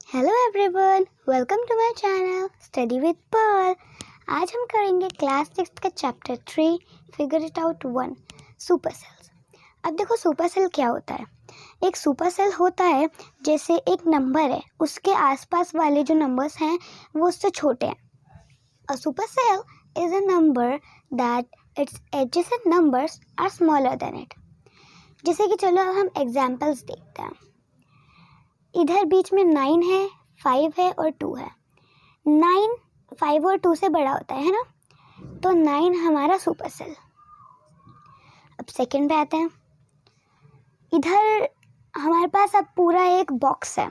Hello everyone, welcome to my channel study with Pearl. आज हम करेंगे क्लास 6 का chapter 3 figure it out 1 super cells. अब देखो सुपर सेल क्या होता है। एक सुपर सेल होता है जैसे एक नंबर है, उसके आसपास वाले जो नंबर्स हैं वो उससे छोटे हैं। A super cell is a number that its edges and numbers are smaller than it. जैसे कि चलो हम एग्जांपल्स देखते हैं। इधर बीच में 9 है, 5 है और 2 है। 9 5 और 2 से बड़ा होता है ना, तो 9 हमारा सुपर सेल। अब सेकंड पे आते हैं। इधर हमारे पास अब पूरा एक बॉक्स है।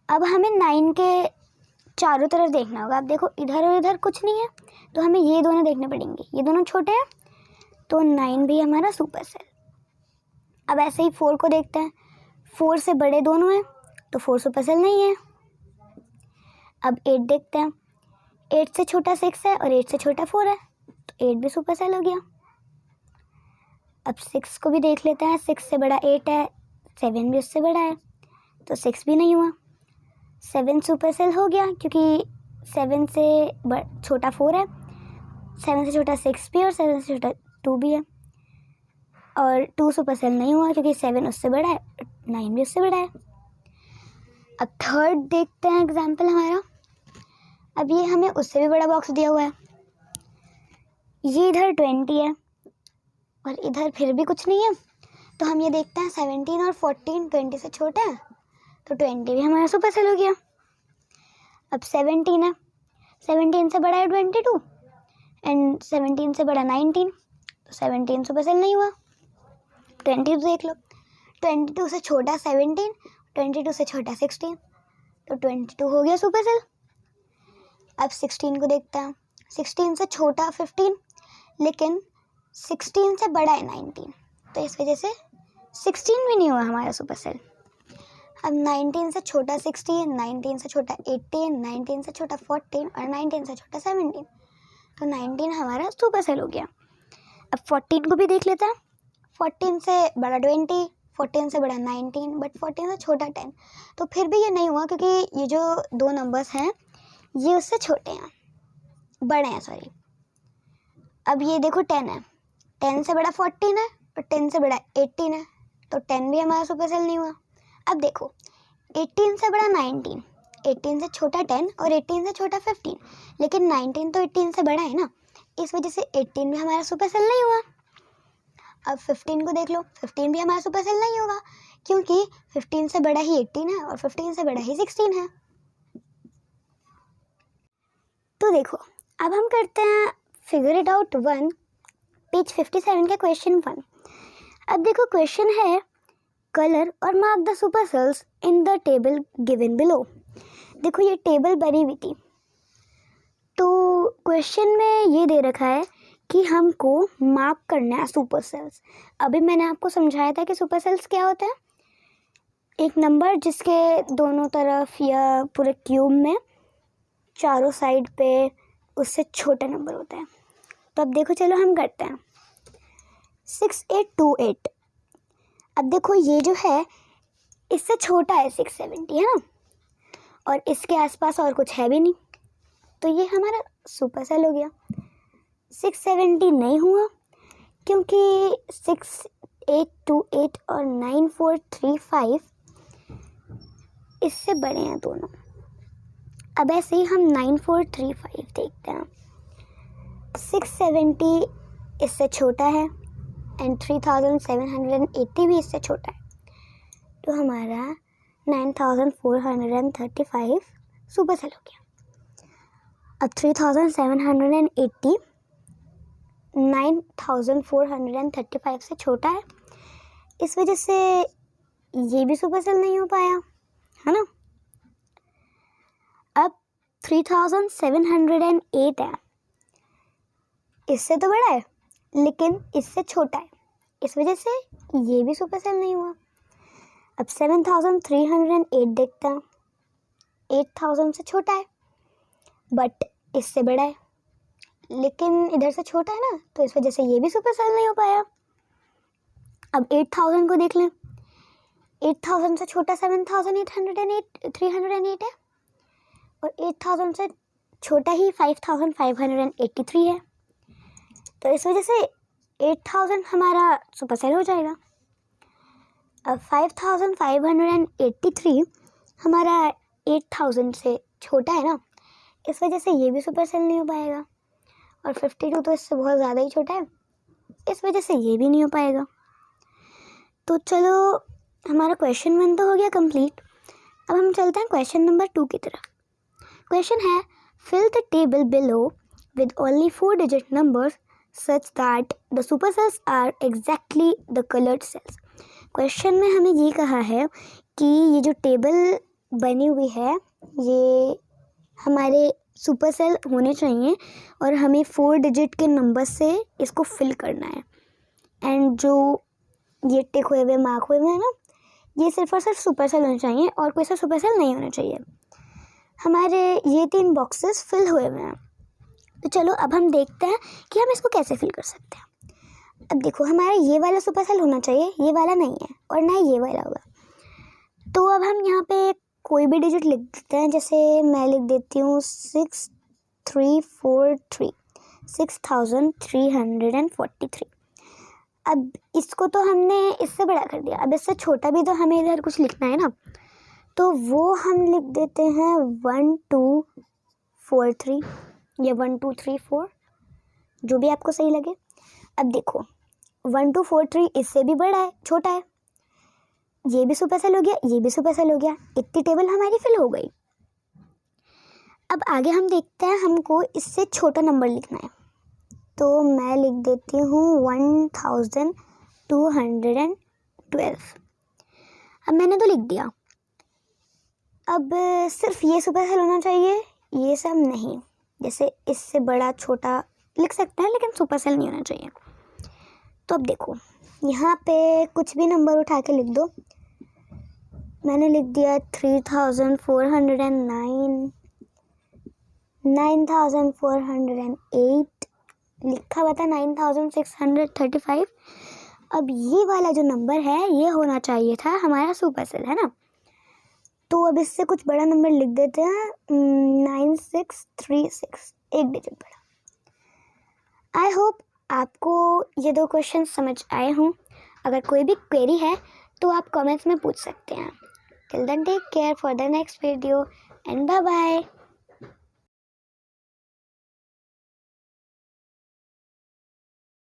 अब हमें 9 के चारों तरफ देखना होगा। अब देखो इधर और इधर कुछ नहीं है, तो हमें ये दोनों देखने पड़ेंगे। ये दोनों छोटे हैं तो 9 भी हमारा सुपर सेल। अब ऐसे ही 4 को देखते हैं। 4 से बड़े दोनों हैं तो 4 सुपर सेल नहीं है। अब 8 देखते हैं। 8 से छोटा 6 है और 8 से छोटा 4 है, तो 8 भी सुपर सेल हो गया। अब 6 को भी देख लेते हैं। 6 से बड़ा 8 है, 7 भी उससे बड़ा है, तो 6 भी नहीं हुआ। 7 सुपर सेल हो गया क्योंकि 7 से छोटा 4 है, 7 से छोटा 6 भी और 7 से छोटा 2 भी है। और 2 सुपर सेल नहीं हुआ क्योंकि 7 उससे बड़ा है, 9 भी उससे बड़ा है। अब थर्ड देखते हैं एग्जाम्पल हमारा। अब ये हमें उससे भी बड़ा बॉक्स दिया हुआ है। ये इधर 20 है और इधर फिर भी कुछ नहीं है, तो हम ये देखते हैं 17 और 14 20 से छोटा है, तो 20 भी हमारा सुपर सेल हो गया। अब 17 है, 17 से बड़ा है 22 एंड 17 से बड़ा 19, तो 17 सुपर सेल नहीं हुआ। 22 देख लो, 22 से छोटा 17, 22 से छोटा 16, तो 22 हो गया सुपर सेल। अब 16 को देखते हैं। 16 से छोटा 15, लेकिन 16 से बड़ा है 19, तो इस वजह से 16 भी नहीं हुआ हमारा सुपर सेल। अब 19 से छोटा 16, 19 से छोटा 18, 19 से छोटा 14 और 19 से छोटा 17, तो 19 हमारा सुपर सेल हो गया। अब 14 को भी देख लेते हैं। 14 से बड़ा 20, 14 से बड़ा 19, बट 14 से छोटा 10, तो फिर भी ये नहीं हुआ क्योंकि ये जो दो नंबर्स हैं ये उससे छोटे हैं, बड़े हैं सॉरी। अब ये देखो 10 है, 10 से बड़ा 14 है और 10 से बड़ा 18 है, तो 10 भी हमारा सुपर सेल नहीं हुआ। अब देखो 18 से बड़ा 19, 18 से छोटा 10 और 18 से छोटा 15, लेकिन 19 तो 18 से बड़ा है ना, इस वजह से 18 भी हमारा सुपर सेल नहीं हुआ। अब 15 को देख लो, 15 भी हमारा सुपर सेल नहीं होगा क्योंकि 15 से बड़ा ही 18 है और 15 से बड़ा ही 16 है। तो देखो अब हम करते हैं फिगर इट आउट 1 पेज 57 का क्वेश्चन 1। अब देखो क्वेश्चन है कलर और mark the super cells in the table given below. देखो ये टेबल बनी हुई थी, तो क्वेश्चन में ये दे रखा है कि हमको मार्क करना है सुपर सेल्स। अभी मैंने आपको समझाया था कि सुपर सेल्स क्या होता है। एक नंबर जिसके दोनों तरफ या पूरे क्यूब में चारों साइड पे उससे छोटा नंबर होता है। तो अब देखो चलो हम करते हैं 6828। अब देखो ये जो है इससे छोटा है 670 है ना, और इसके आसपास और कुछ है भी नहीं, तो ये हमारा सुपर सेल हो गया। 670 नहीं हुआ क्योंकि 6828 और 9435 इससे बड़े हैं दोनों। अब ऐसे ही हम 9435 देखते हैं। 670 इससे छोटा है एंड 3780 भी इससे छोटा है, तो हमारा 9435 सुपर सेल हो गया। अब 3780 9435 से छोटा है, इस वजह से ये भी सुपर सेल नहीं हो पाया, है ना। अब 3708 है, इससे तो बड़ा है लेकिन इससे छोटा है, इस वजह से ये भी सुपर सेल नहीं हुआ। अब 7308 देखते हैं। 8000 से छोटा है बट इससे बड़ा है, लेकिन इधर से छोटा है ना, तो इस वजह से ये भी सुपर सेल नहीं हो पाया। अब 8000 को देख लें। 8000 से छोटा 308 है, और 8000 से छोटा ही 5583 है। तो इस वजह से 8000 हमारा सुपर सेल हो जाएगा। अब 5583 हमारा 8000 से छोटा है ना, इस वजह से ये भी सुपर सेल नहीं हो पाएगा। और 52 तो इससे बहुत ज़्यादा ही छोटा है, इस वजह से ये भी नहीं हो पाएगा। तो चलो, हमारा क्वेश्चन 1 तो हो गया कंप्लीट। अब हम चलते हैं क्वेश्चन नंबर 2 की तरफ। क्वेश्चन है, fill the table below with only 4 digit numbers such that the supercells are exactly the colored cells। Question में हमें ये कहा है कि ये जो टेबल बनी हुई है ये हमारे सुपर सेल होने चाहिए और हमें 4 डिजिट के नंबर से इसको फिल करना है। एंड जो ये टिक हुए हुए मार्क हुए हुए हैं ना, ये सिर्फ और सिर्फ सुपर सेल होने चाहिए और कोई सा सुपर सेल नहीं होना चाहिए। हमारे ये 3 बॉक्सेस फिल हुए हुए हैं। तो चलो अब हम देखते हैं कि हम इसको कैसे फिल कर सकते हैं। अब देखो, हमारा ये वाला सुपर सेल होना चाहिए, ये वाला नहीं है और ना ये वाला होगा। तो अब हम यहाँ पे कोई भी डिजिट लिख देते हैं। जैसे मैं लिख देती हूँ 6343, 6343। अब इसको तो हमने इससे बड़ा कर दिया, अब इससे छोटा भी तो हमें इधर कुछ लिखना है ना, तो वो हम लिख देते हैं 1243 या 1234, जो भी आपको सही लगे। अब देखो 1243 इससे भी बड़ा है, छोटा है, ये भी सुपर सेल हो गया, ये भी सुपर सेल हो गया। इतनी टेबल हमारी फिल हो गई। अब आगे हम देखते हैं, हमको इससे छोटा नंबर लिखना है। तो मैं लिख देती हूँ 1212। अब मैंने तो लिख दिया। अब सिर्फ ये सुपर सेल होना चाहिए, ये सब नहीं। जैसे इससे बड़ा छोटा लिख सकते हैं लेकिन सुपर सेल नहीं होना चाहिए। तो अब देखो, यहाँ पे कुछ भी नंबर उठा के लिख दो। मैंने लिख दिया 3409, 9408, लिखा हुआ था 9635। अब ये वाला जो नंबर है ये होना चाहिए था हमारा सुपर सेल, है ना। तो अब इससे कुछ बड़ा नंबर लिख देते हैं 9636, एक डिजिट बड़ा। आई होप आपको ये 2 क्वेश्चन समझ आए हों। अगर कोई भी क्वेरी है तो आप कमेंट्स में पूछ सकते हैं। Till then take care for the next video and bye bye.